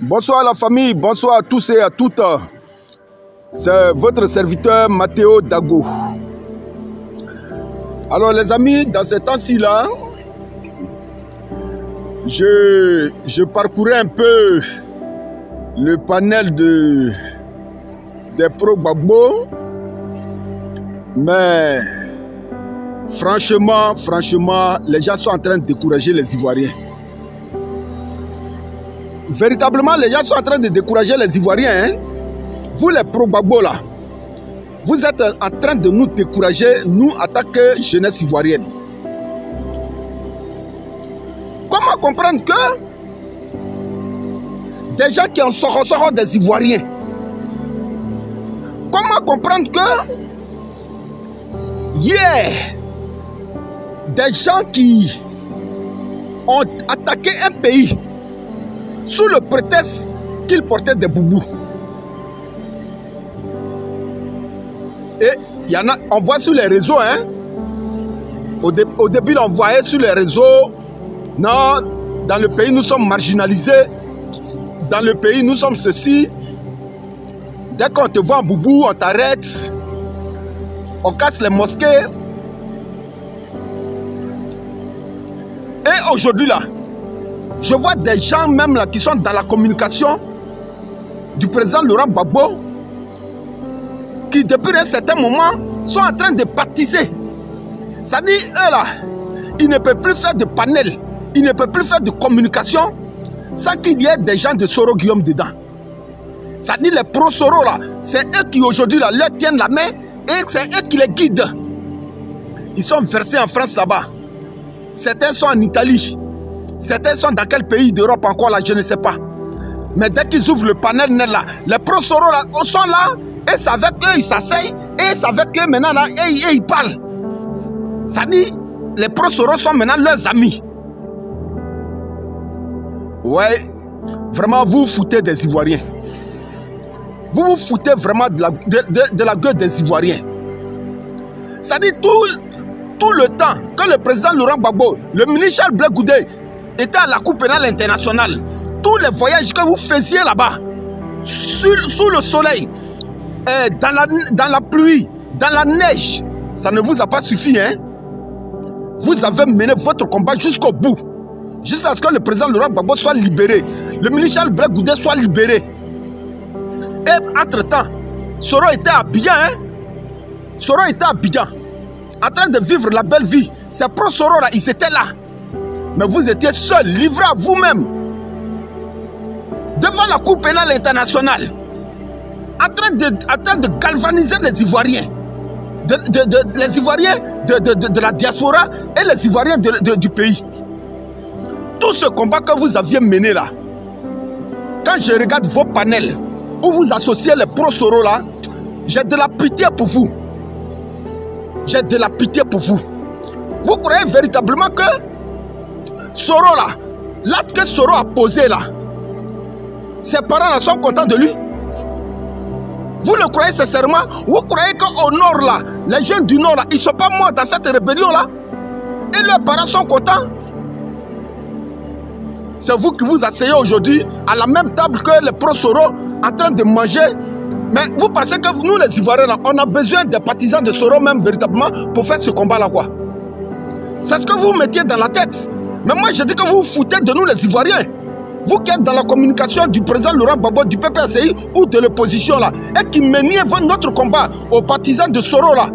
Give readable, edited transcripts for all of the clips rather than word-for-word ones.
Bonsoir à la famille, bonsoir à tous et à toutes. C'est votre serviteur Mathéo Dago. Alors les amis, dans ces temps-ci là, je parcourais un peu le panel des pro-Gbagbo, mais franchement, les gens sont en train de décourager les Ivoiriens. Véritablement, les gens sont en train de décourager les Ivoiriens. Hein? Vous les pro-Gbagbo là, vous êtes en train de nous décourager, nous attaquer jeunesse ivoirienne. Comment comprendre que des gens qui en sortent des Ivoiriens? Comment comprendre que des gens qui ont attaqué un pays sous le prétexte qu'ils portaient des boubous? Et il y en a, on voit sur les réseaux, hein. Au début, on voyait sur les réseaux, non, dans le pays, nous sommes marginalisés. Dans le pays, nous sommes ceci. Dès qu'on te voit en boubou, on t'arrête. On casse les mosquées. Et aujourd'hui, là, je vois des gens même là qui sont dans la communication du président Laurent Gbagbo, qui depuis un certain moment sont en train de baptiser. Ça dit, eux là, ils ne peuvent plus faire de panel, ils ne peuvent plus faire de communication sans qu'il y ait des gens de Soro Guillaume dedans. Ça dit, les pro-Soro là, c'est eux qui aujourd'hui là leur tiennent la main et c'est eux qui les guident. Ils sont versés en France là-bas. Certains sont en Italie. Certains sont dans quel pays d'Europe encore là, je ne sais pas. Mais dès qu'ils ouvrent le panel net là, les pro-Soro là sont là. Et c'est avec eux, ils s'asseyent. Et c'est avec eux maintenant, là, et ils parlent. Ça dit, les pro-Soro sont maintenant leurs amis. Ouais, vraiment, vous vous foutez des Ivoiriens. Vous vous foutez vraiment de la gueule des Ivoiriens. Ça dit, tout le temps, quand le président Laurent Gbagbo, le ministre Charles Blé Goudé était à la Cour pénale internationale, tous les voyages que vous faisiez là-bas, sous le soleil, dans la pluie, dans la neige, ça ne vous a pas suffi, hein? Vous avez mené votre combat jusqu'au bout, jusqu'à ce que le président Laurent Gbagbo soit libéré, le ministre Charles Blé Goudé soit libéré. Et entre-temps, Soro était à Abidjan, hein? Soro était à Abidjan, en train de vivre la belle vie. Ces pro-Soro là, ils étaient là. Mais vous étiez seuls, livrés à vous-même, devant la Cour pénale internationale, en train de galvaniser les Ivoiriens, les Ivoiriens de la diaspora et les Ivoiriens du pays. Tout ce combat que vous aviez mené là, quand je regarde vos panels où vous associez les pro-Soro là, j'ai de la pitié pour vous. J'ai de la pitié pour vous. Vous croyez véritablement que Soro là, l'acte que Soro a posé là, ses parents là sont contents de lui? Vous le croyez sincèrement? Vous croyez qu'au nord là, les jeunes du nord là, ils ne sont pas morts dans cette rébellion là? Et leurs parents sont contents? C'est vous qui vous asseyez aujourd'hui à la même table que les pro-Soro en train de manger. Mais vous pensez que nous les Ivoiriens là, on a besoin des partisans de Soro même véritablement pour faire ce combat là quoi? C'est ce que vous mettiez dans la tête. Mais moi je dis que vous vous foutez de nous les Ivoiriens. Vous qui êtes dans la communication du président Laurent Gbagbo, du PPACI ou de l'opposition là, et qui meniez notre combat aux partisans de Soro là.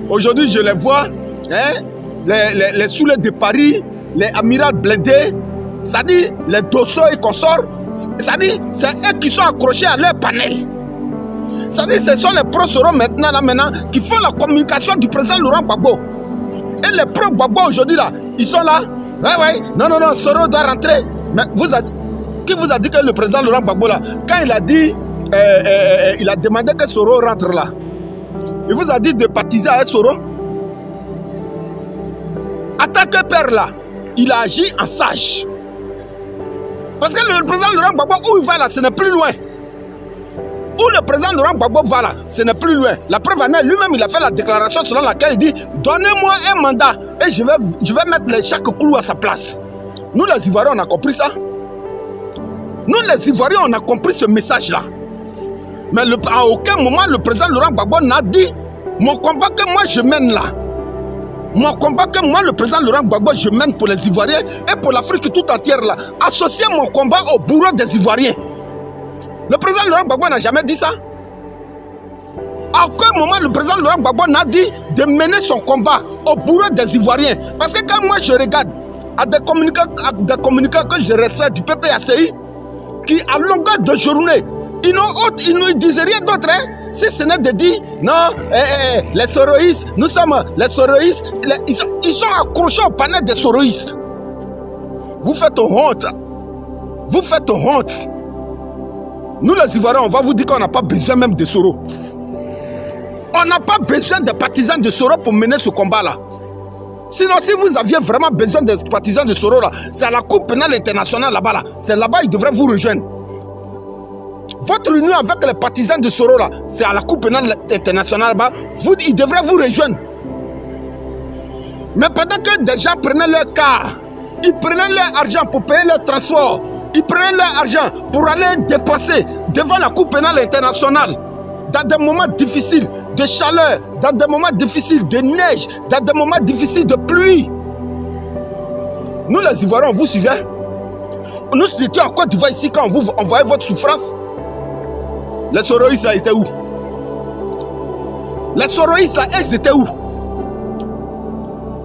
Aujourd'hui je les vois, hein, les soulets de Paris, les amirals blindés, ça dit les Dosso et consorts, ça dit c'est eux qui sont accrochés à leur panel. Ça dit ce sont les pro-Soro maintenant qui font la communication du président Laurent Gbagbo. Et les pro-Gbagbo aujourd'hui là, ils sont là. Ouais, non, Soro doit rentrer. Mais qui vous a dit que le président Laurent Gbagbo là, quand il a dit, il a demandé que Soro rentre là, il vous a dit de baptiser avec Soro? En tant que père là, il a agi en sage. Parce que le président Laurent Gbagbo, où il va là, ce n'est plus loin. Où le président Laurent Gbagbo va là, ce n'est plus loin. La preuve en est, lui-même, il a fait la déclaration selon laquelle il dit « Donnez-moi un mandat et je vais mettre chaque clou à sa place. » Nous, les Ivoiriens, on a compris ça. Nous, les Ivoiriens, on a compris ce message-là. Mais à aucun moment, le président Laurent Gbagbo n'a dit mon combat que moi je mène là. Mon combat que moi, le président Laurent Gbagbo, je mène pour les Ivoiriens et pour l'Afrique tout entière là. Associer mon combat au bourreau des Ivoiriens. Le président Laurent Gbagbo n'a jamais dit ça. À aucun moment, le président Laurent Gbagbo n'a dit de mener son combat au bourreau des Ivoiriens. Parce que quand moi je regarde à des communicants que je reçois du PPACI, qui à longueur de journée, ils ne disaient rien d'autre, hein, si ce n'est de dire non, les soroïstes, nous sommes les soroïstes, ils sont accrochés au panel des soroïstes. Vous faites honte. Vous faites honte. Nous les Ivoiriens, on va vous dire qu'on n'a pas besoin même de Soro. On n'a pas besoin des partisans de Soro pour mener ce combat-là. Sinon, si vous aviez vraiment besoin des partisans de Soro, c'est à la Cour pénale internationale là-bas. Là. C'est là-bas qu'ils devraient vous rejoindre. Votre union avec les partisans de Soro, c'est à la Cour pénale internationale là-bas. Ils devraient vous rejoindre. Mais pendant que des gens prenaient leur car, ils prenaient leur argent pour payer leur transport, ils prenaient leur argent pour aller dépenser devant la Cour pénale internationale, dans des moments difficiles de chaleur, dans des moments difficiles de neige, dans des moments difficiles de pluie. Nous les Ivoiriens, on vous suivait. Nous étions en Côte d'Ivoire ici quand on voyait votre souffrance. Les soroïstes là, étaient où? Les soroïstes là, ils étaient où?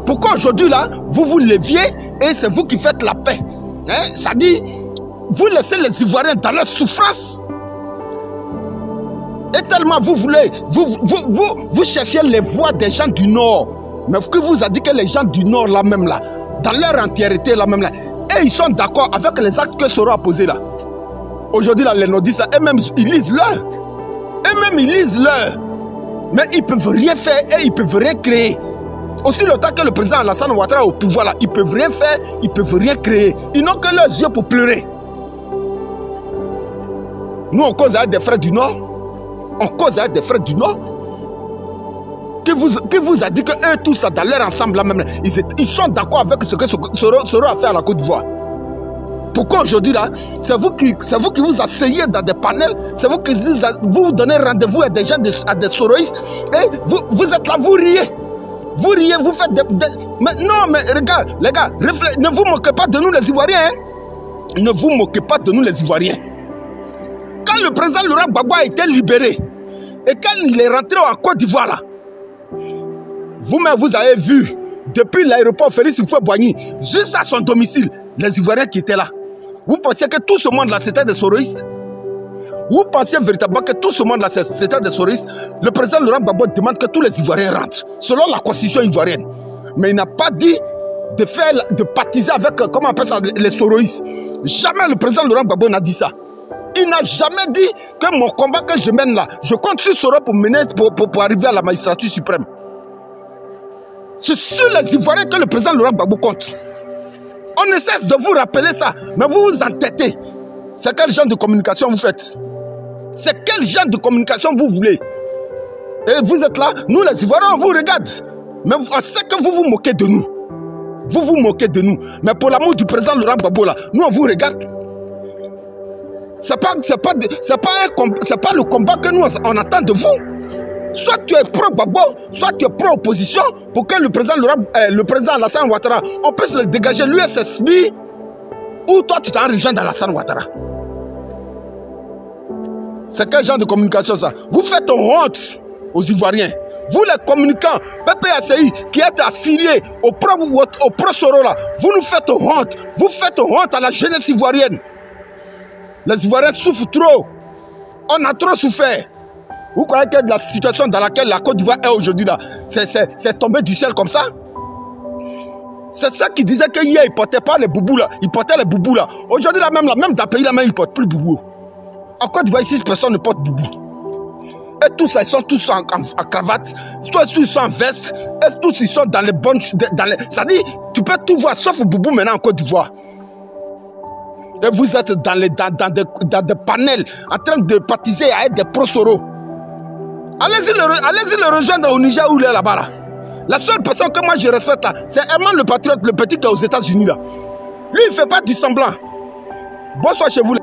Pourquoi aujourd'hui là, vous vous leviez et c'est vous qui faites la paix? Hein? Ça dit, vous laissez les Ivoiriens dans leur souffrance. Et tellement vous voulez, vous cherchez les voix des gens du Nord. Mais qui vous a dit que les gens du Nord là même là, dans leur entièreté là même là, et ils sont d'accord avec les actes que Soro a posés là. Aujourd'hui là, les nordistes, eux-mêmes ils lisent l'heure. Eux-mêmes ils lisent l'heure. Mais ils ne peuvent rien faire et ils ne peuvent rien créer. Aussi longtemps que le président Alassane Ouattara est au pouvoir là, ils ne peuvent rien faire, ils ne peuvent rien créer. Ils n'ont que leurs yeux pour pleurer. Nous on cause avec des frères du Nord. On cause avec des frères du Nord. Qui vous a dit que eux tous ça dans leur ensemble là même, ils sont d'accord avec ce que Soro a fait à la Côte d'Ivoire. Pourquoi aujourd'hui là, c'est vous qui vous asseyez dans des panels, c'est vous qui vous donnez rendez-vous à des gens, à des soroïstes, et vous êtes là, vous riez. Vous riez, vous faites Mais non, mais regarde, les gars, ne vous moquez pas de nous les Ivoiriens. Hein? Ne vous moquez pas de nous les Ivoiriens. Quand le président Laurent Gbagbo a été libéré, et quand il est rentré en Côte d'Ivoire là, vous-même vous avez vu, depuis l'aéroport Félix Houphouët-Boigny jusqu'à son domicile, les Ivoiriens qui étaient là. Vous pensiez que tout ce monde là c'était des soroïstes? Vous pensiez véritablement que tout ce monde là c'était des soroïstes? Le président Laurent Gbagbo demande que tous les Ivoiriens rentrent, selon la constitution ivoirienne. Mais il n'a pas dit de partiser avec, comment on appelle ça, les soroïstes. Jamais le président Laurent Gbagbo n'a dit ça. Il n'a jamais dit que mon combat que je mène là, je compte sur Soro pour arriver à la magistrature suprême. C'est sur les Ivoiriens que le président Laurent Gbagbo compte. On ne cesse de vous rappeler ça, mais vous vous entêtez. C'est quel genre de communication vous faites? C'est quel genre de communication vous voulez? Et vous êtes là, nous les Ivoiriens, on vous regarde. Mais on sait que vous vous moquez de nous. Vous vous moquez de nous. Mais pour l'amour du président Laurent Gbagbo là, nous on vous regarde. C'est pas le combat que nous on attend de vous. Soit tu es pro-Gbagbo, soit tu es pro-opposition pour que le président Alassane Ouattara, on puisse le dégager, l'USSB, ou toi tu t'en rejoins dans Alassane Ouattara. C'est quel genre de communication ça? Vous faites honte aux Ivoiriens. Vous les communicants, PPACI, qui êtes affiliés au pro-Soro là, vous nous faites honte. Vous faites honte à la jeunesse ivoirienne. Les Ivoiriens souffrent trop. On a trop souffert. Vous croyez que la situation dans laquelle la Côte d'Ivoire est aujourd'hui là, c'est tombé du ciel comme ça? C'est ça qui disait que hier, ils ne portaient pas les boubous là. Ils portaient les boubous là. Aujourd'hui là, même dans le pays là, même, ils ne portent plus de boubous. En Côte d'Ivoire, ici, personne ne porte boubou. Et tous ça, ils sont tous en cravate. Tous ils sont en veste. Et tous ils sont dans les bonnes... Ça dit, tu peux tout voir sauf boubou maintenant en Côte d'Ivoire. Et vous êtes dans des panels en train de partiser à être des pro-Soro. Allez-y le rejoindre au Niger où il est là-bas. Là. La seule personne que moi je respecte là, c'est Herman le patriote, le petit qui est aux États-Unis là. Lui, il ne fait pas du semblant. Bonsoir chez vous.